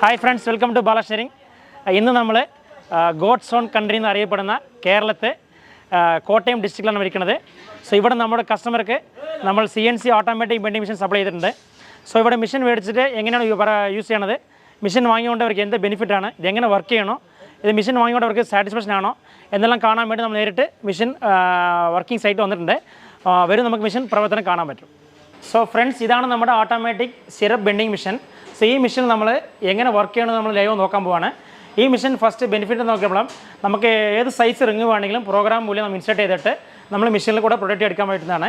Hi friends, welcome to Balakrishna. ഇന്ന് നമ്മൾ God's own country എന്ന് അറിയപ്പെടുന്ന കേരളത്തെ കോട്ടയം ഡിസ്ട്രിക്റ്റിലാണ് ഇരിക്കുന്നത്. സോ ഇവിടെ നമ്മുടെ കസ്റ്റമർക്ക് നമ്മൾ CNC automatic bending machine supply ചെയ്തിട്ടുണ്ട്. സോ ഇവിടെ മെഷീൻ മേടിച്ചിട്ട് എങ്ങനെയാണ് യൂസ് ചെയ്യണത്, മെഷീൻ വാങ്ങിക്കൊണ്ടവർക്ക് എന്ത് ബെനിഫിറ്റാണ്, ഇതെങ്ങനെ വർക്ക് ചെയ്യണോ, ഇത് മെഷീൻ വാങ്ങിക്കൊണ്ടവർക്ക് സാറ്റിസ്ഫാക്ഷൻ ആണോ എന്നെല്ലാം കാണാൻ വേണ്ടി നമ്മൾ നേരിട്ട് മെഷീൻ വർക്കിംഗ് സൈറ്റ് വന്നിട്ടുണ്ട്. വരും നമുക്ക് മെഷീൻ പ്രവർത്തനം കാണാൻ പറ്റും. സോ ഫ്രണ്ട്സ്, ഇതാണ് നമ്മുടെ automatic stirrup bending machine. So ഈ മെഷീൻ നമ്മൾ എങ്ങനെ വർക്ക് ചെയ്യണമെന്ന് നമ്മൾ ലൈവ് നോക്കാൻ പോവാണ്. ഈ മെഷീൻ ഫസ്റ്റ് ബെനിഫിറ്റ് നോക്കിയപ്പോഴും നമുക്ക് ഏത് സൈസ് റിങ് വേണമെങ്കിലും പ്രോഗ്രാം മൂല്യം നമ്മൾ ഇൻസേർട്ട് ചെയ്തിട്ട് നമ്മൾ മെഷീനിൽ കൂടെ പ്രൊഡക്റ്റ് എടുക്കാൻ പറ്റുന്നതാണ്.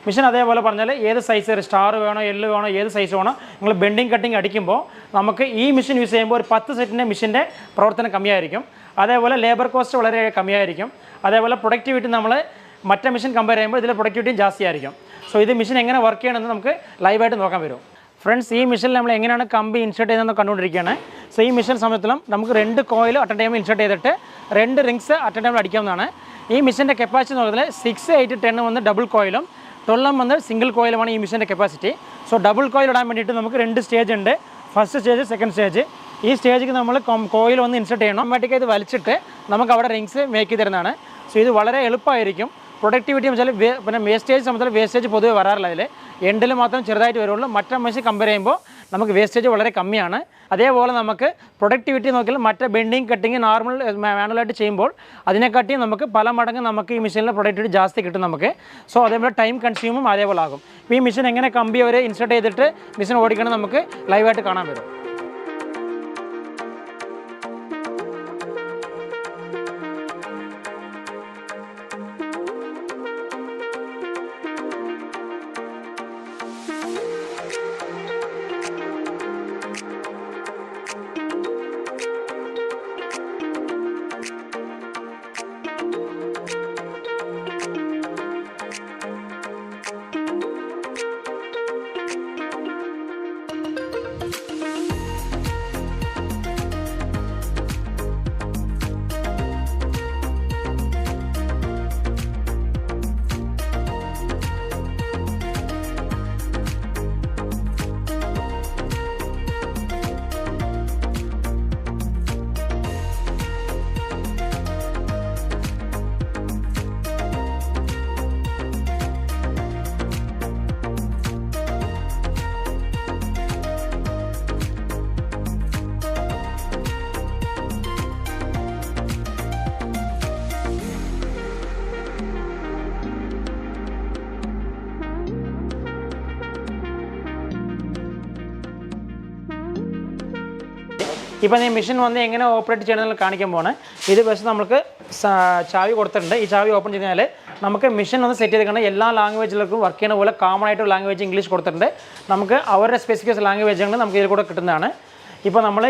മെഷീൻ അതേപോലെ പറഞ്ഞാൽ ഏത് സൈസ് സ്റ്റാർ വേണോ എല്ല് വേണോ ഏത് സൈസ് വേണോ നിങ്ങൾ ബെൻഡിങ് കട്ടിങ് അടിക്കുമ്പോൾ നമുക്ക് ഈ മെഷീൻ യൂസ് ചെയ്യുമ്പോൾ ഒരു 10 സെറ്റിൻ്റെ മെഷീൻ്റെ പ്രവർത്തനം കമ്മിയായിരിക്കും. അതേപോലെ ലേബർ കോസ്റ്റ് വളരെ കമ്മിയായിരിക്കും. അതേപോലെ പ്രൊഡക്ടിവിറ്റി നമ്മൾ മറ്റേ മെഷീൻ കമ്പയർ ചെയ്യുമ്പോൾ ഇതിലെ പ്രൊഡക്ടിവിറ്റിയും ജാസ്തിയായിരിക്കും. സോ ഇത് മെഷീൻ എങ്ങനെ വർക്ക് ചെയ്യണമെന്ന് നമുക്ക് ലൈവായിട്ട് നോക്കാൻ വരും. ഫ്രണ്ട്സ്, ഈ മെഷീനിൽ നമ്മൾ എങ്ങനെയാണ് കമ്പി ഇൻസേർട്ട് ചെയ്തതെന്ന് കണ്ടുകൊണ്ടിരിക്കുകയാണ്. സോ ഈ മെഷീൻ സമയത്തിലും നമുക്ക് 2 coil at A time insert ചെയ്തിട്ട് 2 റിങ്സ് അറ്റ് എ ടൈം അടിക്കാവുന്നതാണ്. ഈ മെഷീൻ്റെ കപ്പാസിറ്റി നോക്കുന്നത് 6, 8, 10 വന്ന് ഡബിൾ കോയിലും 12 വന്ന് സിംഗിൾ കോയിലുമാണ് ഈ മെഷീൻ്റെ കപ്പാസിറ്റി. സോ ഡബിൾ കോയിൽ ഇടാൻ വേണ്ടിയിട്ട് നമുക്ക് 2 സ്റ്റേജ് ഉണ്ട്. First stage, second stage. ഈ സ്റ്റേജിക്ക് നമ്മൾ കോയിൽ വന്ന് ഇൻസേർട്ട് ചെയ്യണം. ഓട്ടോമാറ്റിക്കായി ഇത് വലിച്ചിട്ട് നമുക്ക് അവിടെ റിങ്സ് മേക്ക് ചെയ്ത് തരുന്നതാണ്. സോ ഇത് വളരെ എളുപ്പമായിരിക്കും. പ്രൊഡക്ടിവിറ്റി എന്ന് വെച്ചാൽ പിന്നെ വേസ്റ്റേജ് സമയത്തിൽ വേസ്റ്റേജ് പൊതുവെ വരാറില്ല. അതിൽ എൻഡിൽ മാത്രം ചെറുതായിട്ട് വരുള്ളൂ. മറ്റേ മെഷീൻ കമ്പയർ ചെയ്യുമ്പോൾ നമുക്ക് വേസ്റ്റേജ് വളരെ കമ്മിയാണ്. അതേപോലെ നമുക്ക് പ്രൊഡക്ടിവിറ്റി നോക്കിയാൽ മറ്റേ ബെൻഡിങ് കട്ടിങ് നോർമൽ മാനുവലായിട്ട് ചെയ്യുമ്പോൾ അതിനെക്കാട്ടി നമുക്ക് പല മടങ്ങ് നമുക്ക് ഈ മെഷീനിലെ പ്രൊഡക്ടിവിറ്റി ജാസ്തി കിട്ടും നമുക്ക്. സോ അതേപോലെ ടൈം കൺസ്യൂമും അതേപോലെ ആകും. ഇപ്പോൾ ഈ മെഷീൻ എങ്ങനെ കമ്പി അവർ ഇൻസേർട്ട് ചെയ്തിട്ട് മെഷീൻ ഓടിക്കണം നമുക്ക് ലൈവായിട്ട് കാണാൻ വരും. ഇപ്പോൾ ഈ മെഷീൻ വന്ന് എങ്ങനെ ഓപ്പറേറ്റ് ചെയ്യണമെന്ന് കാണിക്കാൻ പോകണം. ഇത് പക്ഷേ നമുക്ക് ചാവി കൊടുത്തിട്ടുണ്ട്. ഈ ചാവി ഓപ്പൺ ചെയ്താൽ നമുക്ക് മെഷീൻ ഒന്ന് സെറ്റ് ചെയ്തിട്ടുണ്ട്. എല്ലാ ലാംഗ്വേജിലേക്കും വർക്ക് ചെയ്യുന്ന പോലെ കോമൺ ആയിട്ട് ലാംഗ്വേജ് ഇംഗ്ലീഷ് കൊടുത്തിട്ടുണ്ട്. നമുക്ക് അവരുടെ സ്പെസിഫിക് ലാംഗ്വേജുകൾ നമുക്ക് ഇതിൽ കൂടെ കിട്ടുന്നതാണ്. ഇപ്പോൾ നമ്മൾ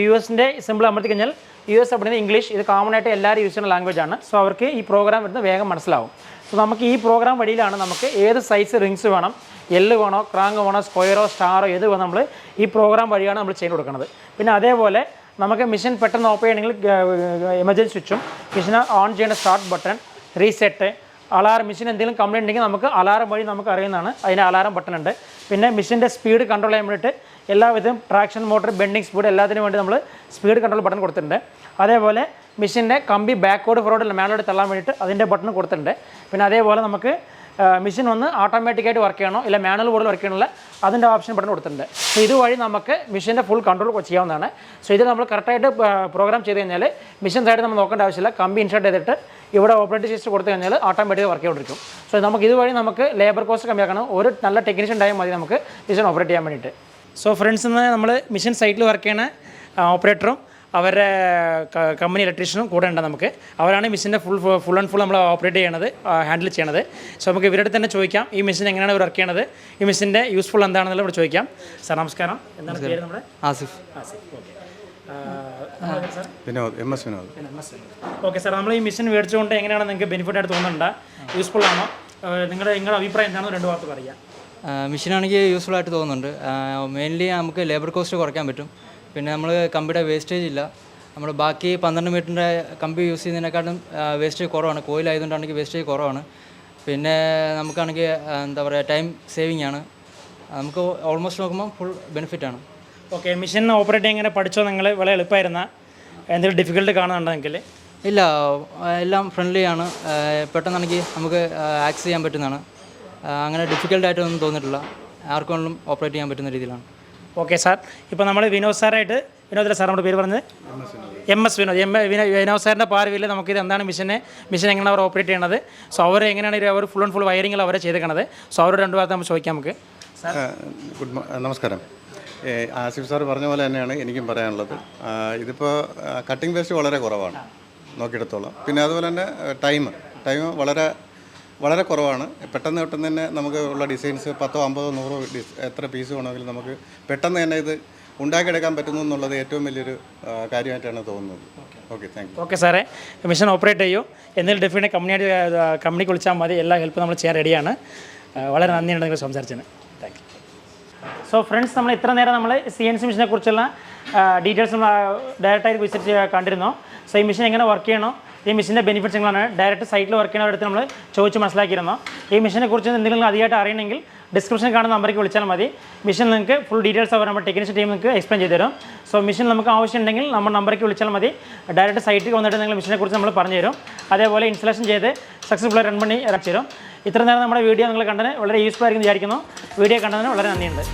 US സിമ്പിൾ അമർത്തി കഴിഞ്ഞാൽ US പഠിക്കുന്നത് ഇംഗ്ലീഷ്. ഇത് കോമൺ ആയിട്ട് എല്ലാവരും യൂസ് ചെയ്യുന്ന ലാംഗ്വേജാണ്. സോ അവർക്ക് ഈ പ്രോഗ്രാം വരുന്നത് വേഗം മനസ്സിലാവും. സോ നമുക്ക് ഈ പ്രോഗ്രാം വഴിയിലാണ് നമുക്ക് ഏത് സൈസ് റിങ്സ് വേണം, എല്ല് വേണോ, ക്രാങ്ക് വേണോ, സ്ക്വയറോ സ്റ്റാറോ ഏത് വേണം നമ്മൾ ഈ പ്രോഗ്രാം വഴിയാണ് നമ്മൾ ചെയ്ത് കൊടുക്കുന്നത്. പിന്നെ അതേപോലെ നമുക്ക് മെഷീൻ പെട്ടെന്ന് ഓപ്പൺ ചെയ്യണമെങ്കിൽ എമർജൻസി സ്വിച്ചും മെഷീൻ ഓൺ ചെയ്യുന്ന start button, reset, alarm, machine എന്തെങ്കിലും കംപ്ലയിൻ്റ് ഉണ്ടെങ്കിൽ നമുക്ക് അലാറം വഴി നമുക്ക് അറിയുന്നതാണ്. അതിന് അലാറം ബട്ടൺ ഉണ്ട്. പിന്നെ മെഷീൻ്റെ സ്പീഡ് കൺട്രോൾ ചെയ്യാൻ വേണ്ടിയിട്ട് എല്ലാവിധം ട്രാക്ഷൻ മോട്ടർ, ബെൻഡിങ് സ്പീഡ് എല്ലാത്തിനും വേണ്ടി നമ്മൾ സ്പീഡ് കൺട്രോൾ ബട്ടൺ കൊടുത്തിട്ടുണ്ട്. അതേപോലെ മെഷീൻ്റെ കമ്പി ബാക്കോട് ഫോർവേഡ് മാനുവലായിട്ട് തള്ളാൻ വേണ്ടിയിട്ട് അതിൻ്റെ ബട്ടൺ കൊടുത്തിട്ടുണ്ട്. പിന്നെ അതേപോലെ നമുക്ക് മെഷീൻ ഒന്ന് ഓട്ടോമാറ്റിക്കായിട്ട് വർക്ക് ചെയ്യണോ ഇല്ല മാനുവൽ മോഡിൽ വർക്ക് ചെയ്യണമല്ല അതിൻ്റെ ഓപ്ഷൻ ബട്ടൺ കൊടുത്തിട്ടുണ്ട്. സോ ഇതുവഴി നമുക്ക് മെഷീൻ്റെ ഫുൾ കൺട്രോൾ ചെയ്യാവുന്നതാണ്. സോ ഇത് നമ്മൾ കറക്റ്റായിട്ട് പ്രോഗ്രാം ചെയ്ത് കഴിഞ്ഞാൽ മെഷീൻ സൈഡ് നമ്മൾ നോക്കേണ്ട ആവശ്യമില്ല. കമ്പി ഇൻസേർട്ട് ചെയ്തിട്ട് ഇവിടെ ഓപ്പറേറ്റിംഗ് സിസ്റ്റം കൊടുത്തു കഴിഞ്ഞാൽ ഓട്ടോമാറ്റിക് വർക്ക് ചെയ്തുകൊണ്ടിരിക്കും. സോ നമുക്ക് ഇതുവഴി നമുക്ക് ലേബർ കോസ്റ്റ് കമ്മിയാക്കണം. ഒരു നല്ല ടെക്നീഷ്യൻ ഉണ്ടായാൽ മതി നമുക്ക് മെഷീൻ ഓപ്പറേറ്റ് ചെയ്യാൻ വേണ്ടിയിട്ട്. സോ ഫ്രണ്ട്സ്, ഇന്ന് നമ്മൾ മെഷീൻ സൈറ്റിൽ വർക്ക് ചെയ്യുന്ന ഓപ്പറേറ്ററും അവരുടെ കമ്പനി ഇലക്ട്രീഷ്യനും കൂടെ ഉണ്ട്. നമുക്ക് അവരാണ് മെഷീൻ്റെ ഫുൾ ആൻഡ് ഫുൾ നമ്മൾ ഓപ്പറേറ്റ് ചെയ്യണത്, ഹാൻഡിൽ ചെയ്യണത്. സോ നമുക്ക് ഇവരുടെ തന്നെ ചോദിക്കാം ഈ മെഷീൻ എങ്ങനെയാണ് വർക്ക് ചെയ്യണത്, ഈ മെഷീൻ്റെ യൂസ്ഫുൾ എന്താണെന്നുള്ള ഇവിടെ ചോദിക്കാം. സാർ നമസ്കാരം, എന്താണ് പേര്? നമ്മുടെ Asif. Okay. Vinod, MS Vinod. Okay sir, നമ്മൾ ഈ മെഷീൻ മേടിച്ചുകൊണ്ട് എങ്ങനെയാണ് നിങ്ങൾക്ക് ബെനിഫിറ്റ് ആയിട്ട് തോന്നുന്നുണ്ടോ, യൂസ്ഫുൾ ആണോ, നിങ്ങളുടെ അഭിപ്രായം എന്താണെന്ന് 2 വാർത്ത പറയാം. മെഷീനാണെങ്കിൽ യൂസ്ഫുൾ ആയിട്ട് തോന്നുന്നുണ്ട്. മെയിൻലി നമുക്ക് ലേബർ കോസ്റ്റ് കുറയ്ക്കാൻ പറ്റും. പിന്നെ നമ്മൾ കമ്പിയുടെ വേസ്റ്റേജ് ഇല്ല. നമ്മൾ ബാക്കി 12 മീറ്ററിൻ്റെ കമ്പി യൂസ് ചെയ്യുന്നതിനെക്കാളും വേസ്റ്റേജ് കുറവാണ്. കോയിലായതുകൊണ്ടാണെങ്കിൽ വേസ്റ്റേജ് കുറവാണ്. പിന്നെ നമുക്കാണെങ്കിൽ എന്താ പറയുക, ടൈം സേവിങ് ആണ്. നമുക്ക് ഓൾമോസ്റ്റ് നോക്കുമ്പോൾ ഫുൾ ബെനിഫിറ്റാണ്. ഓക്കെ, മെഷീൻ ഓപ്പറേറ്റ് എങ്ങനെ പഠിച്ചോ? നിങ്ങൾ വളരെ എളുപ്പമായിരുന്ന എന്തെങ്കിലും ഡിഫിക്കൽട്ട് കാണുന്നുണ്ടെങ്കിൽ? ഇല്ല, എല്ലാം ഫ്രണ്ട്ലി ആണ്. പെട്ടെന്നാണെങ്കിൽ നമുക്ക് ആക്സസ് ചെയ്യാൻ പറ്റുന്നതാണ്. അങ്ങനെ ഡിഫിക്കൽട്ടായിട്ടൊന്നും തോന്നിയിട്ടില്ല. ആർക്കും ഓപ്പറേറ്റ് ചെയ്യാൻ പറ്റുന്ന രീതിയിലാണ്. ഓക്കെ സാർ, ഇപ്പോൾ നമ്മൾ വിനോദ് സാറായിട്ട്, വിനോദിലെ സാർ നമ്മുടെ പേര് പറഞ്ഞത് MS വിനോദ്. വിനോദ് സാറിൻ്റെ പാർവിയിൽ നമുക്കിത് എന്താണ് മെഷീൻ എങ്ങനെ അവർ ഓപ്പറേറ്റ് ചെയ്യണത്, സോ അവർ എങ്ങനെയാണ് അവർ ഫുൾ ആൻഡ് ഫുൾ വയറിങ്ങിൽ അവരെ ചെയ്തേക്കണത്, സോ അവരോട് 2 വാർത്ത നമുക്ക് ചോദിക്കാം. നമുക്ക് നമസ്കാരം. ആസിഫ് സാർ പറഞ്ഞ പോലെ തന്നെയാണ് എനിക്കും പറയാനുള്ളത്. ഇതിപ്പോൾ കട്ടിംഗ് വേസ്റ്റ് വളരെ കുറവാണ് നോക്കിയെടുത്തോളം. പിന്നെ അതുപോലെ തന്നെ ടൈം വളരെ കുറവാണ്. പെട്ടെന്ന് തന്നെ നമുക്ക് ഉള്ള ഡിസൈൻസ് 10, 50, 100 എത്ര പീസ് വേണമെങ്കിലും നമുക്ക് പെട്ടെന്ന് തന്നെ ഇത് ഉണ്ടാക്കിയെടുക്കാൻ പറ്റുന്നു എന്നുള്ളത് ഏറ്റവും വലിയൊരു കാര്യമായിട്ടാണ് തോന്നുന്നത്. Okay, thank you. ഓക്കെ സാറേ, മെഷീൻ ഓപ്പറേറ്റ് ചെയ്യൂ. എന്തെങ്കിലും ഡെഫിനറ്റ് കമ്പനിക്ക് വിളിച്ചാൽ മതി, എല്ലാ ഹെൽപ്പ് നമ്മൾ ചെയ്യാൻ റെഡിയാണ്. വളരെ നന്ദിയുണ്ട് നിങ്ങൾ സംസാരിച്ചതിന്. Thank you. സോ ഫ്രണ്ട്സ്, നമ്മൾ ഇത്ര നേരം നമ്മൾ CNC മെഷീനെ കുറിച്ചുള്ള ഡീറ്റെയിൽസ് നമ്മൾ ഡയറക്റ്റായിട്ട് വിസിറ്റ് കണ്ടിരുന്നു. സോ ഈ മെഷീൻ എങ്ങനെ വർക്ക് ചെയ്യണോ, ഈ മെഷീൻ്റെ ബെനിഫിറ്റ്സ് എങ്ങനെയാണ് ഡയറക്റ്റ് സൈറ്റിൽ വർക്ക് ചെയ്യുന്നവരടുത്ത് നമ്മൾ ചോദിച്ച് മനസ്സിലാക്കിയിരുന്നു. ഈ മെഷീനെ കുറിച്ച് എന്തെങ്കിലും അധികമായിട്ട് അറിയണമെങ്കിൽ ഡിസ്ക്രിപ്ഷൻ കാണുന്ന നമ്പറിലേക്ക് വിളിച്ചാൽ മതി. മെഷീൻ നിങ്ങൾക്ക് ഫുൾ ഡീറ്റെയിൽസ് അവർ നമ്മുടെ ടെക്നീഷ്യൻ ടീം നിങ്ങൾക്ക് എക്സ്പ്ലെയിൻ ചെയ്ത് തരും. സോ മെഷീൻ നമുക്ക് ആവശ്യമുണ്ടെങ്കിൽ നമ്മുടെ നമ്പറിലേക്ക് വിളിച്ചാൽ മതി. ഡയറക്റ്റ് സൈറ്റിൽ വന്നിട്ട് നിങ്ങൾ മെഷീനെ കുറിച്ച് നമ്മൾ പറഞ്ഞു തരും. അതേപോലെ ഇൻസ്റ്റലേഷൻ ചെയ്ത് സക്സസ്ഫുൾ റൺ பண்ணி ഇറക്കി തരും. ഇത്ര നേരം നമ്മുടെ വീഡിയോ നിങ്ങൾ കണ്ടതിന് വളരെ യൂസ്ഫുൾ ആയിരിക്കും വിചാരിക്കുന്നു. വീഡിയോ കണ്ടതിന് വളരെ നന്ദിയുണ്ട്.